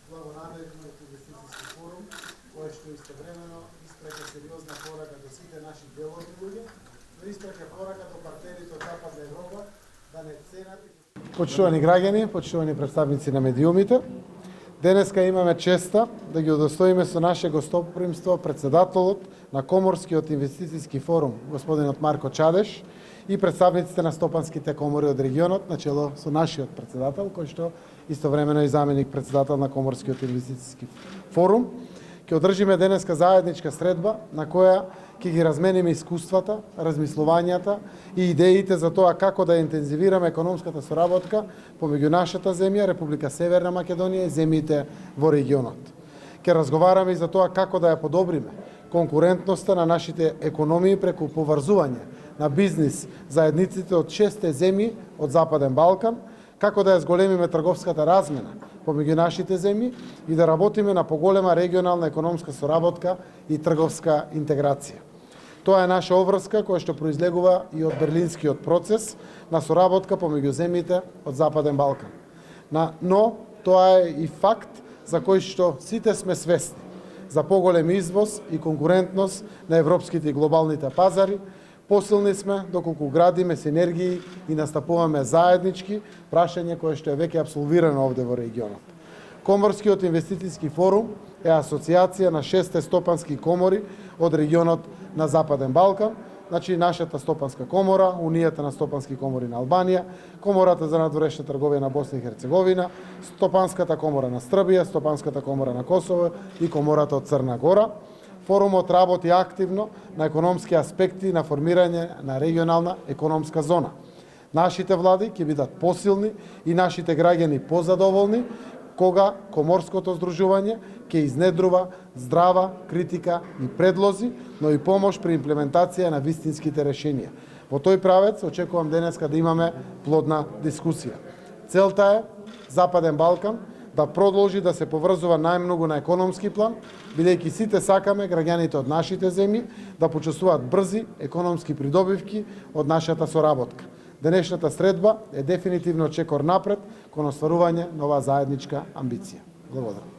Благонамерно инвестицијски форум, кој што истовремено испраќа сериозна порака до сите наши деловни луѓе, но испраќа порака до партнерите од Западна Европа да не ценат. Почитувани граѓани, почитувани представници на медиумите, денеска имаме честа да ги удостоиме со наше гостопримство председателот на Коморскиот инвестицијски форум, господинот Марко Чадеш, и представниците на стопанските комори од регионот, начело со нашиот председател, кој што истовремено и заменик председател на Коморскиот инвестицијски форум. Ќе одржиме денеска заедничка средба на која ќе ги размениме искуствата, размислувањата и идеите за тоа како да интензивираме економската соработка помеѓу нашата земја, Република Северна Македонија и земјите во регионот. Ќе разговараме и за тоа како да ја подобриме конкурентноста на нашите економии преку поврзување на бизнис заедниците од 6 земји од Западен Балкан, како да ја зголемиме трговската размена помеѓу нашите земји и да работиме на поголема регионална економска соработка и трговска интеграција. Тоа е наша обврска која што произлегува и од Берлинскиот процес на соработка помеѓу земјите од Западен Балкан. Но тоа е и факт за кој што сите сме свесни за поголем извоз и конкурентност на европските и глобалните пазари. Посилни сме доколку градиме синергии и настапуваме заеднички, прашање кое што е веќе апсолвирано овде во регионот. Коморскиот инвестицијски форум е асоциација на 6 стопански комори од регионот на Западен Балкан, значи нашата стопанска комора, Унијата на стопански комори на Албанија, Комората за надворешна трговија на Босна и Херцеговина, Стопанската комора на Србија, Стопанската комора на Косово и Комората од Црна Гора. Форумот работи активно на економски аспекти на формирање на регионална економска зона. Нашите влади ќе бидат посилни и нашите граѓани позадоволни кога Коморското здружување ќе изнедрува здрава критика и предлози, но и помош при имплементација на вистинските решенија. Во тој правец очекувам денеска да имаме плодна дискусија. Целта е Западен Балкан да продолжи да се поврзува најмногу на економски план, бидејќи сите сакаме граѓаните од нашите земји да почувствуваат брзи економски придобивки од нашата соработка. Денешната средба е дефинитивно чекор напред кон остварување на оваа заедничка амбиција. Благодарам.